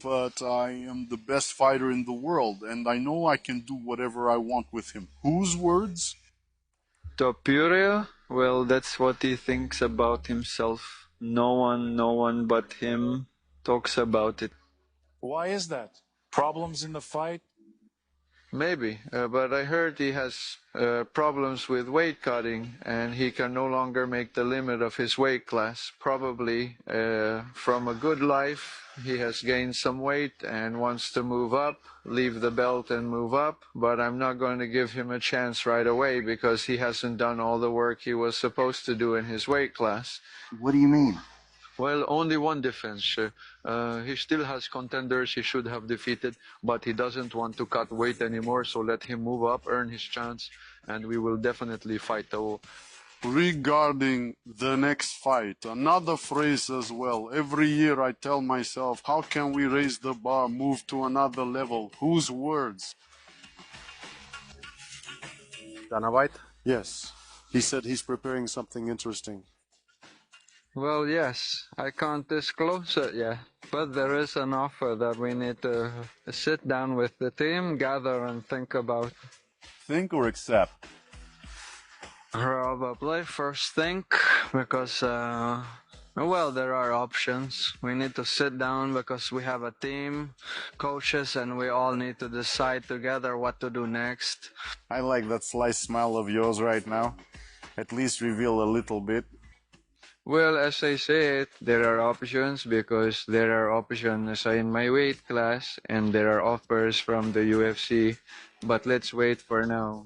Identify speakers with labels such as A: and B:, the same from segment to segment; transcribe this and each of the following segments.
A: but I am the best fighter in the world, and I know I can do whatever I want with him. Whose words?
B: Topuria? Well, that's what he thinks about himself. No one but him talks about it.
C: Why is that? Problems in the fight?
B: Maybe, but I heard he has problems with weight cutting and he can no longer make the limit of his weight class. Probably from a good life, he has gained some weight and wants to move up, leave the belt and move up, but I'm not going to give him a chance right away because he hasn't done all the work he was supposed to do in his weight class.
D: What do you mean?
B: Well, only one defense. He still has contenders he should have defeated, but he doesn't want to cut weight anymore, so let him move up, earn his chance, and we will definitely fight the war.
A: Regarding the next fight, another phrase as well. Every year I tell myself, how can we raise the bar, move to another level? Whose words?
E: Dana White?
F: Yes. He said he's preparing something interesting.
B: Well, yes, I can't disclose it yet, but there is an offer that we need to sit down with the team, gather and think about.
F: Think or accept?
B: Probably first think, because, well, there are options. We need to sit down because we have a team, coaches, and we all need to decide together what to do next.
F: I like that sly smile of yours right now. At least reveal a little bit.
B: Well, as I said, there are options because there are options in my weight class and there are offers from the UFC, but let's wait for now.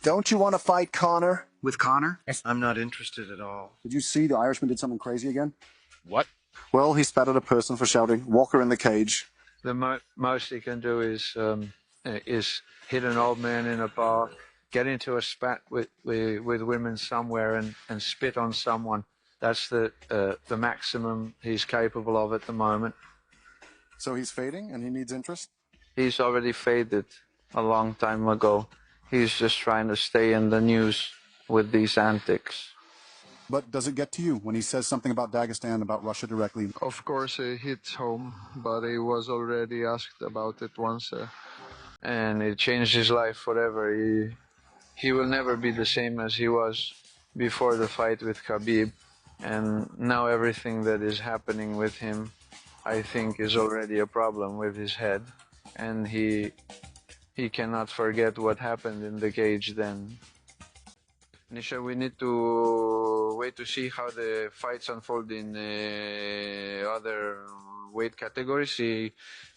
D: Don't you want to fight Conor?
G: With Conor? I'm not interested at all.
F: Did you see the Irishman did something crazy again?
E: What?
F: Well, he spat at a person for shouting, Walker in the cage.
B: The most he can do is hit an old man in a bar, get into a spat with women somewhere and spit on someone. That's the maximum he's capable of at the moment.
F: So he's fading and he needs interest?
B: He's already faded a long time ago. He's just trying to stay in the news with these antics.
F: But does it get to you when he says something about Dagestan, about Russia directly?
B: Of course, it hits home, but he was already asked about it once, and it changed his life forever. He will never be the same as he was before the fight with Khabib, and now everything that is happening with him, I think, is already a problem with his head, and he cannot forget what happened in the cage then. Nisha, we need to wait to see how the fights unfold in other weight categories,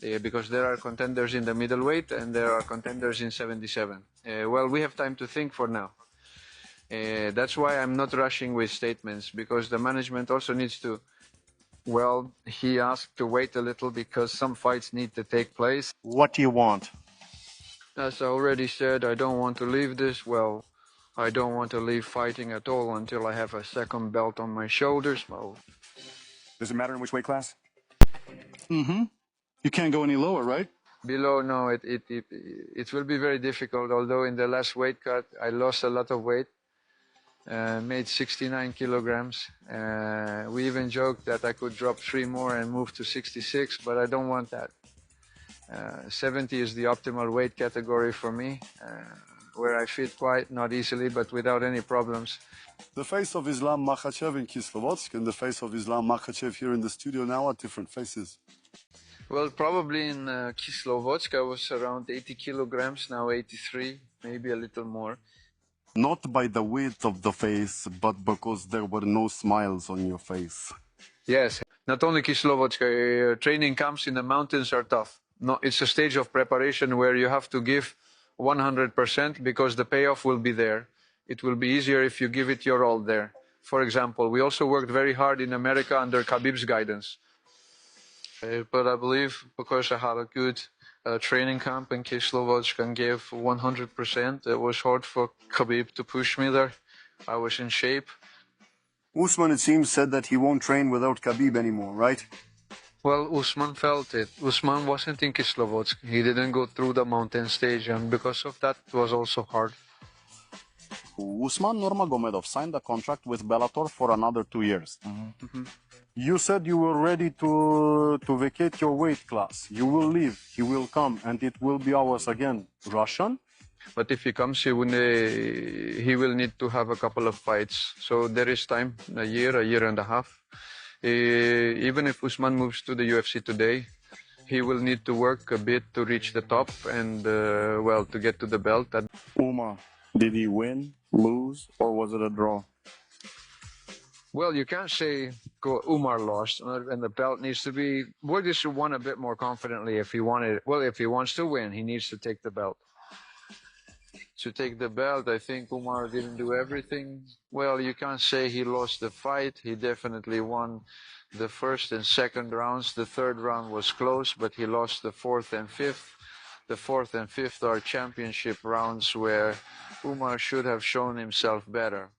B: because there are contenders in the middleweight and there are contenders in 77. Well, we have time to think for now. That's why I'm not rushing with statements, because the management also needs to, well, he asked to wait a little because some fights need to take place.
F: What do you want?
B: As I already said, I don't want to leave this, well, I don't want to leave fighting at all until I have a second belt on my shoulders. Well,
F: Does it matter in which weight class?
A: Mm-hmm. You can't go any lower, right?
B: below, no, it will be very difficult, although in the last weight cut I lost a lot of weight, made 69 kilograms. We even joked that I could drop 3 more and move to 66, but I don't want that. 70 is the optimal weight category for me, where I fit quite, not easily, but without any problems.
F: The face of Islam Makhachev in Kislovodsk and the face of Islam Makhachev here in the studio now are different faces.
B: Well, probably in Kislovodsk I was around 80 kilograms, now 83, maybe a little more.
F: Not by the weight of the face, but because there were no smiles on your face.
B: Yes, not only Kislovodsk, training camps in the mountains are tough. No, it's a stage of preparation where you have to give 100% because the payoff will be there. It will be easier if you give it your all there. For example, we also worked very hard in America under Khabib's guidance. But I believe because I had a good training camp in Kislovodsk and gave 100%, it was hard for Khabib to push me there. I was in shape.
F: Usman, it seems, said that he won't train without Khabib anymore, right?
B: Well, Usman felt it. Usman wasn't in Kislovodsk. He didn't go through the mountain stage, and because of that, it was also hard.
F: Usman Nurmagomedov signed a contract with Bellator for another 2 years. You said you were ready to vacate your weight class. You will leave, he will come, and it will be ours again. Russian?
B: But if he comes, he will need to have a couple of fights. So there is time, a year and a half. Even if Usman moves to the UFC today, he will need to work a bit to reach the top and, well, to get to the belt.
E: Umar, did he win, lose, or was it a draw?
B: Well, you can't say Umar lost, and the belt needs to be. Woody should won a bit more confidently if he wanted. Well, if he wants to win, he needs to take the belt. To take the belt, I think Umar didn't do everything. Well, you can't say he lost the fight. He definitely won the first and second rounds. The third round was close, but he lost the fourth and fifth. The fourth and fifth are championship rounds where Umar should have shown himself better.